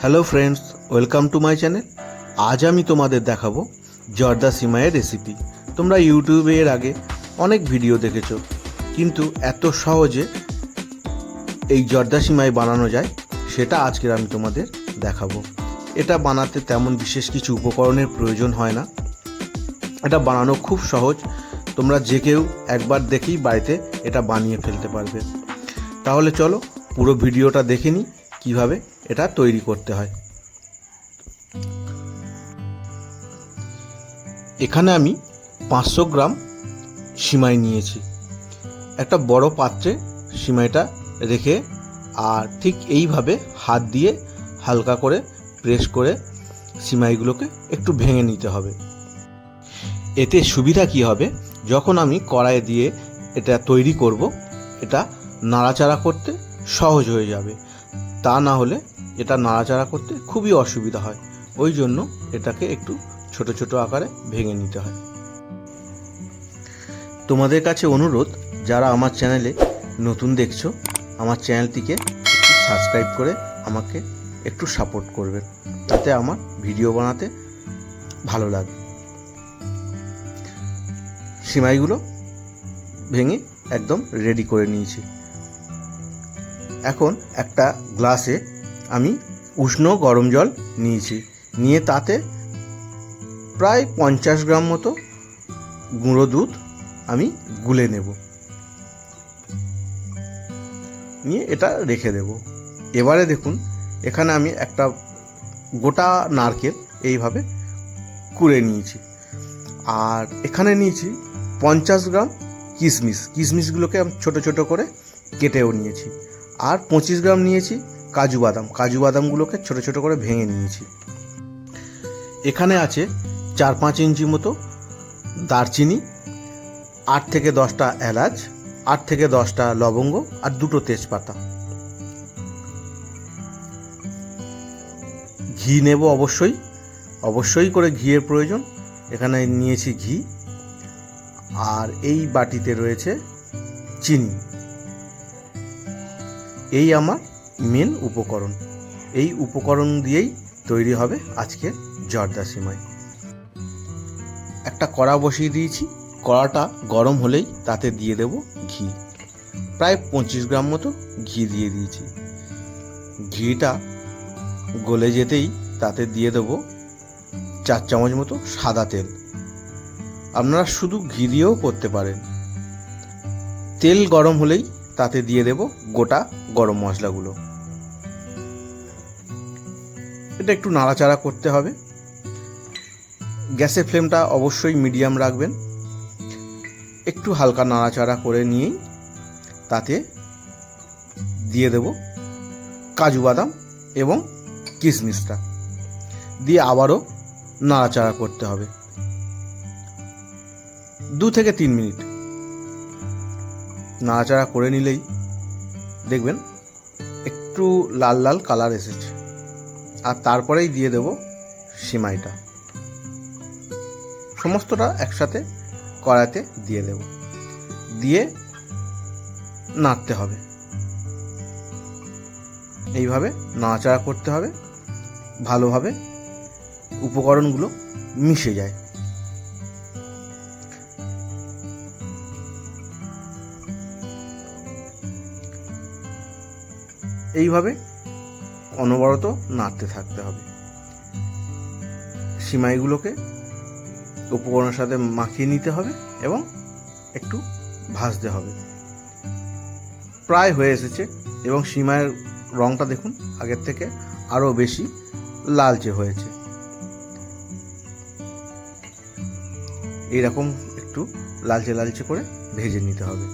Hello friends, welcome to my channel. আজ আমি তোমাদের দেখাবো জর্দা সিমাইয়ের রেসিপি। তোমরা ইউটিউবে এর আগে অনেক ভিডিও দেখেছো, কিন্তু এত সহজে এই জর্দা সিমাই বানানো যায় সেটা আজকের আমি তোমাদের দেখাবো। এটা বানাতে তেমন বিশেষ কিছু উপকরণের প্রয়োজন হয় না, এটা বানানো খুব সহজ। তোমরা যে কেউ একবার দেখেই বাড়িতে এটা বানিয়ে ফেলতে পারবে। তাহলে চলো পুরো ভিডিওটা দেখে নিই কীভাবে এটা তৈরি করতে হয়। এখানে আমি 500 গ্রাম সিমাই নিয়েছি। একটা বড় পাত্রে সিমাইটা রেখে আর ঠিক এইভাবে হাত দিয়ে হালকা করে প্রেস করে সিমাইগুলোকে একটু ভেঙে নিতে হবে। এতে সুবিধা কি হবে, যখন আমি কড়াইয়ে দিয়ে এটা তৈরি করব, এটা নাড়াচাড়া করতে সহজ হয়ে যাবে। তা না হলে এটা নাড়াচাড়া করতে খুবই অসুবিধা হয়, ওই জন্য এটাকে একটু ছোট ছোট আকারে ভেঙে নিতে হয়। তোমাদের কাছে অনুরোধ, যারা আমার চ্যানেলে নতুন দেখছো, আমার চ্যানেলটিকে একটু সাবস্ক্রাইব করে আমাকে একটু সাপোর্ট করবেন, তাতে আমার ভিডিও বানাতে ভালো লাগে। সিমাইগুলো ভেঙে একদম রেডি করে নিয়েছি। এখন একটা গ্লাসে আমি উষ্ণ গরম জল নিয়েছি, নিয়ে তাতে প্রায় 50 গ্রাম মতো গুঁড়ো দুধ আমি গুলে নেব, নিয়ে এটা রেখে দেব। এবারে দেখুন, এখানে আমি একটা গোটা নারকেল এইভাবে কুড়ে নিয়েছি, আর এখানে নিয়েছি 50 গ্রাম কিশমিশ। কিশমিশগুলোকে আমি ছোটো ছোটো করে কেটেও নিয়েছি। আর 25 গ্রাম নিয়েছি কাজু বাদাম। কাজু বাদামগুলোকে ছোটো ছোটো করে ভেঙে নিয়েছি। এখানে আছে 4-5 ইঞ্চি মতো দারচিনি, 8 থেকে 10টা এলাচ, 8 থেকে 10টা লবঙ্গ আর 2টো তেজপাতা। ঘি নেব অবশ্যই করে ঘিয়ের প্রয়োজন। এখানে নিয়েছি ঘি, আর এই বাটিতে রয়েছে চিনি। এই আমার মেন উপকরণ। এই উপকরণ দিয়েই তৈরি হবে আজকের জর্দা সিমাই। একটা কড়া বসিয়ে দিয়েছি, কড়াটা গরম হলেই তাতে দিয়ে দেব ঘি। প্রায় 25 গ্রাম মতো ঘি দিয়ে দিয়েছি। ঘিটা গলে যেতেই তাতে দিয়ে দেব 4 চামচ মতো সাদা তেল। আপনারা শুধু ঘি দিয়েও করতে পারেন। তেল গরম হলেই তাতে দিয়ে দেব গোটা গরম মশলাগুলো। এটা একটু নাড়াচাড়া করতে হবে। গ্যাসের ফ্লেমটা অবশ্যই মিডিয়াম রাখবেন। একটু হালকা নাড়াচাড়া করে নিয়েই তাতে দিয়ে দেব কাজু বাদাম এবং কিশমিশটা, দিয়ে আবারও নাড়াচাড়া করতে হবে 2 থেকে 3 মিনিট। নাড়াচাড়া করে নিলেই দেখবেন একটু লাল লাল কালার এসেছে। আর তারপরেই দিয়ে দেব সিমাইটা। সমস্তটা একসাথে কড়াইতে দিয়ে দেব, দিয়ে নাড়তে হবে। এইভাবে নাড়াচাড়া করতে হবে, ভালোভাবে উপকরণগুলো মিশে যায়। এইভাবে অনবরত নাড়তে থাকতে হবে। সিমাইগুলোকে উপকরণের সাথে মাখিয়ে নিতে হবে এবং একটু ভাজতে হবে। প্রায় হয়ে এসেছে এবং সিমাইয়ের রঙটা দেখুন আগের থেকে আরও বেশি লালচে হয়েছে। এইরকম একটু লালচে লালচে করে ভেজে নিতে হবে।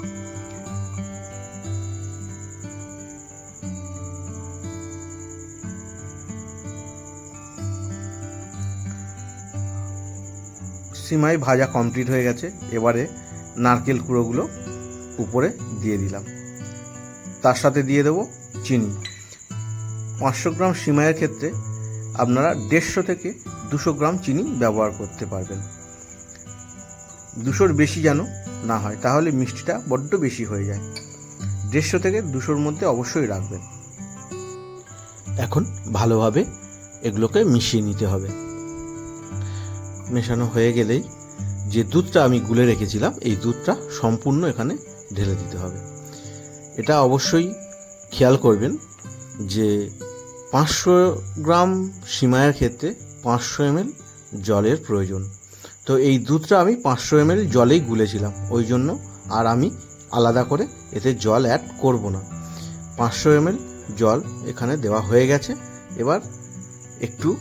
সিমাই ভাজা কমপ্লিট হয়ে গেছে। এবারে নারকেল কুঁড়োগুলো উপরে দিয়ে দিলাম, তার সাথে দিয়ে দেব চিনি। 500 গ্রাম সিমাইয়ের ক্ষেত্রে আপনারা 150 থেকে 200 গ্রাম চিনি ব্যবহার করতে পারবেন। 200-র বেশি যেন না হয়, তাহলে মিষ্টিটা বড্ড বেশি হয়ে যায়। 150 থেকে 200-র মধ্যে অবশ্যই রাখবেন। এখন ভালোভাবে এগুলোকে মিশিয়ে নিতে হবে। মেশানো হয়ে গেলেই যে দুধটা আমি গুলে রেখেছিলাম এই দুধটা সম্পূর্ণ এখানে ঢেলে দিতে হবে। এটা অবশ্যই খেয়াল করবেন যে 500 গ্রাম সিমাইয়ের ক্ষেত্রে 500 ml জলের প্রয়োজন। তো এই দুধটা আমি 500 ml জলেই গুলেছিলাম, ওই জন্য আর আমি আলাদা করে এতে জল অ্যাড করব না। 500 ml জল এখানে দেওয়া হয়ে গেছে। এবার একটু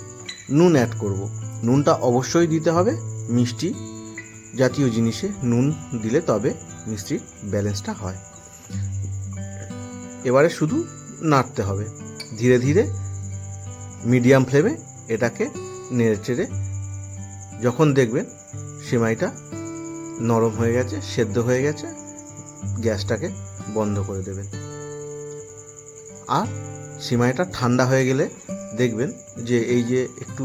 নুন অ্যাড করব। নুনটা অবশ্যই দিতে হবে, মিষ্টি জাতীয় জিনিসে নুন দিলে তবে মিষ্টির ব্যালেন্সটা হয়। এবারে শুধু নাড়তে হবে ধীরে ধীরে মিডিয়াম ফ্লেমে, এটাকে নেড়ে চেড়ে যখন দেখবেন সিমাইটা নরম হয়ে গেছে, সেদ্ধ হয়ে গেছে, গ্যাসটাকে বন্ধ করে দেবেন। আর সিমাইটা ঠান্ডা হয়ে গেলে দেখবেন যে এই যে একটু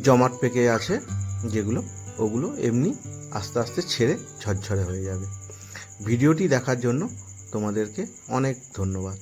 জমাট পেকে আছে যেগুলো, ওগুলো এমনি আস্তে আস্তে ছেড়ে ঝরঝরে হয়ে যাবে। ভিডিওটি দেখার জন্য তোমাদেরকে অনেক ধন্যবাদ।